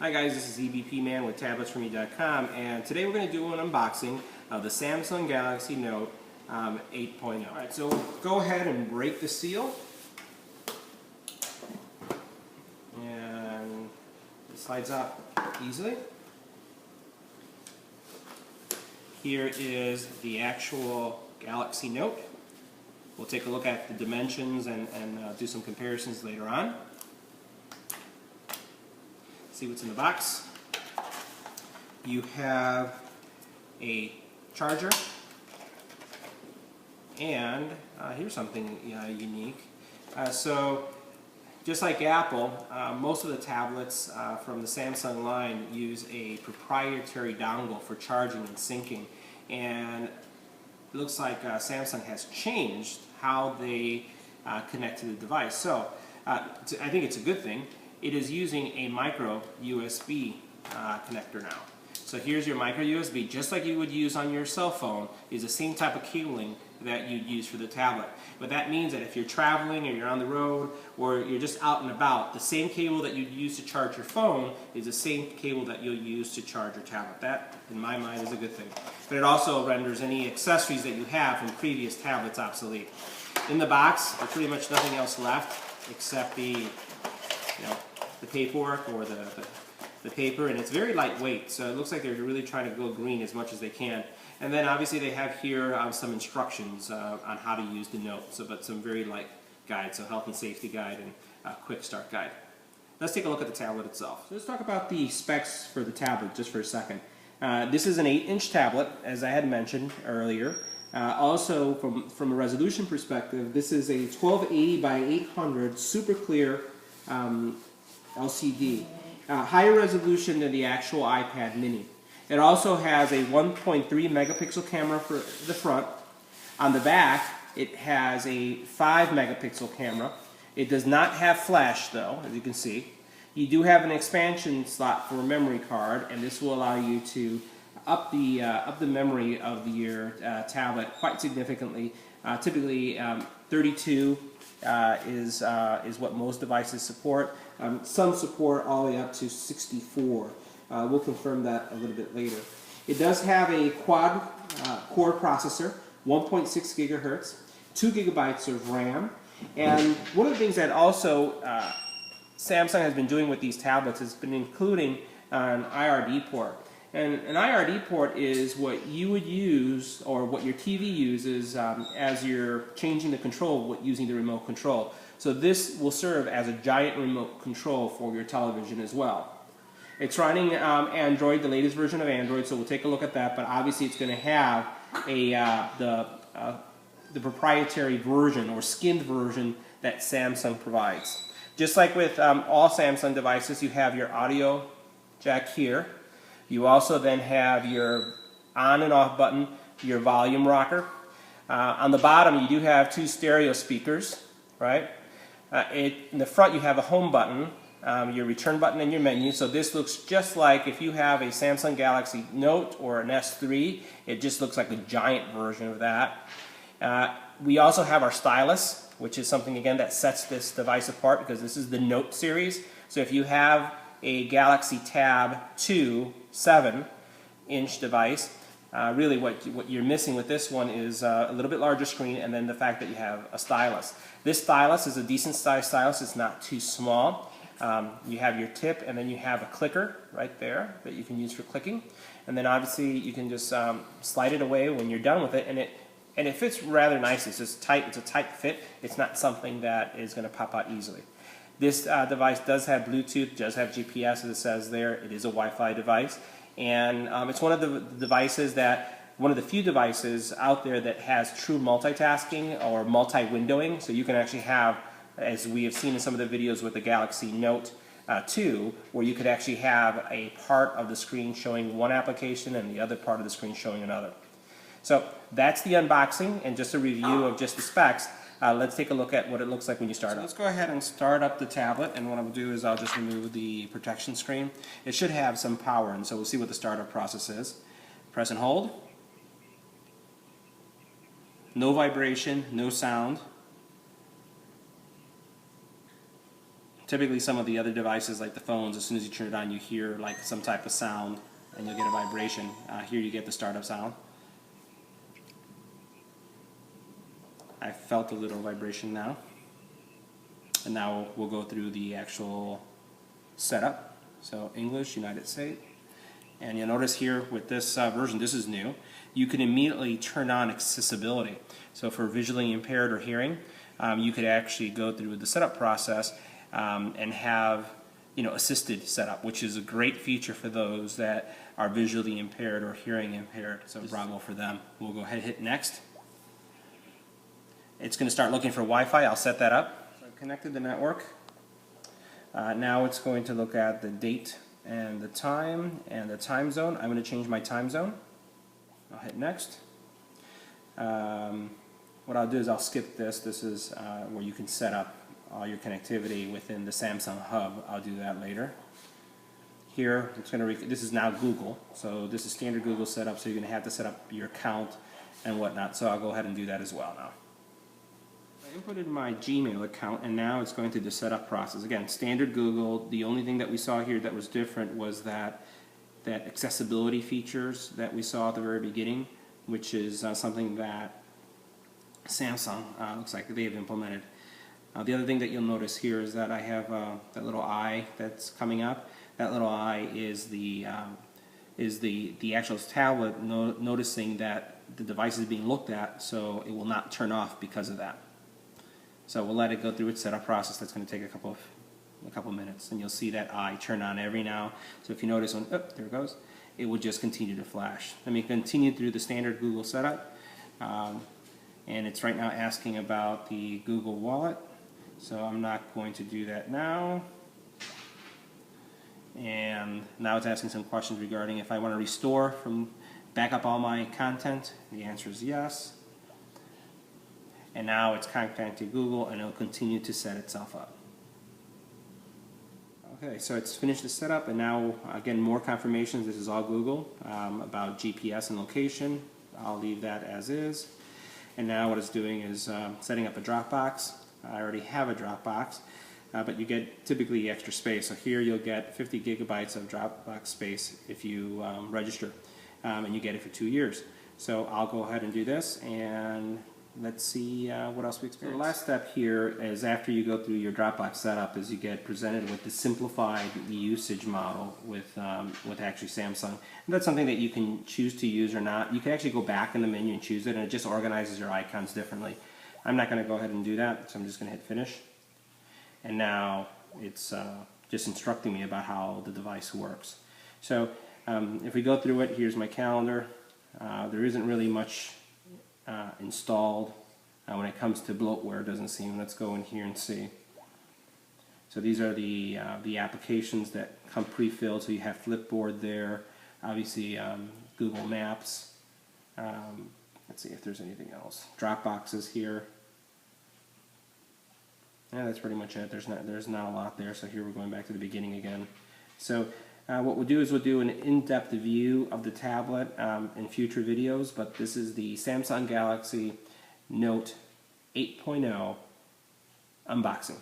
Hi guys, this is EBPMAN with tabletsforme.com, and today we're going to do an unboxing of the Samsung Galaxy Note 8.0. Alright, so go ahead and break the seal. And it slides out easily. Here is the actual Galaxy Note. We'll take a look at the dimensions and do some comparisons later on. See what's in the box. You have a charger, and here's something unique. So just like Apple, most of the tablets from the Samsung line use a proprietary dongle for charging and syncing, and it looks like Samsung has changed how they connect to the device. So I think it's a good thing. It is using a micro USB connector now. So here's your micro USB, just like you would use on your cell phone, is the same type of cabling that you'd use for the tablet. But that means that if you're traveling or you're on the road or you're just out and about, the same cable that you'd use to charge your phone is the same cable that you'll use to charge your tablet. That, in my mind, is a good thing. But it also renders any accessories that you have from previous tablets obsolete. In the box, there's pretty much nothing else left except the paperwork or the paper, and it's very lightweight, so it looks like they're really trying to go green as much as they can. And then obviously they have here some instructions on how to use the Note, but some very light guides, so health and safety guide and quick start guide. Let's take a look at the tablet itself. So let's talk about the specs for the tablet just for a second. This is an 8-inch tablet, as I had mentioned earlier. Also, from a resolution perspective, this is a 1280 by 800 super clear LCD. Higher resolution than the actual iPad mini. It also has a 1.3 megapixel camera for the front. On the back, it has a 5 megapixel camera. It does not have flash though, as you can see. You do have an expansion slot for a memory card, and this will allow you to up the memory of your tablet quite significantly. Typically 32 is what most devices support. Some support all the way up to 64. We'll confirm that a little bit later. It does have a quad core processor, 1.6 gigahertz, 2 gigabytes of RAM, and one of the things that also Samsung has been doing with these tablets has been including an IRD port. And an IRD port is what you would use, or what your TV uses as you're changing the control using the remote control. So this will serve as a giant remote control for your television as well. It's running Android, the latest version of Android, so we'll take a look at that, but obviously it's going to have the proprietary version or skinned version that Samsung provides. Just like with all Samsung devices, you have your audio jack here. You also then have your on and off button, your volume rocker. On the bottom you do have 2 stereo speakers, right? In the front you have a home button, your return button, and your menu. So this looks just like if you have a Samsung Galaxy Note or an S3, it just looks like a giant version of that. We also have our stylus, which is something again that sets this device apart because this is the Note series. So if you have a Galaxy Tab 2 7-inch device, really what you're missing with this one is a little bit larger screen, and then the fact that you have a stylus. This stylus is a decent sized stylus. It's not too small. You have your tip, and then you have a clicker right there that you can use for clicking, and then obviously you can just slide it away when you're done with it, and it fits rather nicely. It's just tight. It's a tight fit. It's not something that is going to pop out easily. This device does have Bluetooth, does have GPS, as it says there. It is a Wi-Fi device, and it's one of the devices one of the few devices out there that has true multitasking or multi-windowing. So you can actually have, as we have seen in some of the videos with the Galaxy Note 2, where you could actually have a part of the screen showing one application and the other part of the screen showing another. So that's the unboxing and just a review of just the specs. Let's take a look at what it looks like when you start it. Let's go ahead and start up the tablet, and what I'll do is I'll just remove the protection screen. It should have some power, and so we'll see what the startup process is. Press and hold. No vibration, no sound. Typically some of the other devices like the phones, as soon as you turn it on you hear like some type of sound and you'll get a vibration. Here you get the startup sound. I felt a little vibration now. And now we'll go through the actual setup. So English, United States. And you'll notice here with this version, this is new, you can immediately turn on accessibility. So for visually impaired or hearing, you could actually go through the setup process and have assisted setup, which is a great feature for those that are visually impaired or hearing impaired. So bravo for them. We'll go ahead and hit next. It's going to start looking for Wi-Fi. I'll set that up. So I've connected the network. Now it's going to look at the date and the time zone. I'm going to change my time zone. I'll hit next. What I'll do is I'll skip this. This is where you can set up all your connectivity within the Samsung hub. I'll do that later. Here, it's going to this is now Google. So this is standard Google setup, so you're going to have to set up your account and whatnot. So I'll go ahead and do that as well now. I inputted my Gmail account, and now it's going through the setup process. Again, standard Google. The only thing that we saw here that was different was that accessibility features that we saw at the very beginning, which is something that Samsung looks like they have implemented. The other thing that you'll notice here is that I have that little eye that's coming up. That little eye is the actual tablet noticing that the device is being looked at, so it will not turn off because of that. So we'll let it go through its setup process. That's going to take a couple minutes, and you'll see that eye turn on every now. So if you notice when, oh, there it goes, it will just continue to flash. Let me continue through the standard Google setup, and it's right now asking about the Google Wallet. So I'm not going to do that now. And now it's asking some questions regarding if I want to restore back up all my content. The answer is yes. And now it's contacting Google, and it'll continue to set itself up. Okay, so it's finished the setup, and now again more confirmations. This is all Google about GPS and location. I'll leave that as is. And now what it's doing is setting up a Dropbox. I already have a Dropbox, but you get typically extra space. So here you'll get 50 gigabytes of Dropbox space if you register, and you get it for 2 years. So I'll go ahead and do this, and let's see what else we experience. So the last step here is after you go through your Dropbox setup is you get presented with the simplified usage model with actually Samsung. And that's something that you can choose to use or not. You can actually go back in the menu and choose it, and it just organizes your icons differently. I'm not going to go ahead and do that, so I'm just going to hit finish. And now it's just instructing me about how the device works. So if we go through it, here's my calendar. There isn't really much installed when it comes to bloatware, it doesn't seem. Let's go in here and see. So these are the applications that come pre-filled. So you have Flipboard there, obviously Google Maps. Let's see if there's anything else. Dropbox is here. Yeah, that's pretty much it. There's not a lot there. So here we're going back to the beginning again. So what we'll do is we'll do an in-depth view of the tablet in future videos, but this is the Samsung Galaxy Note 8.0 unboxing.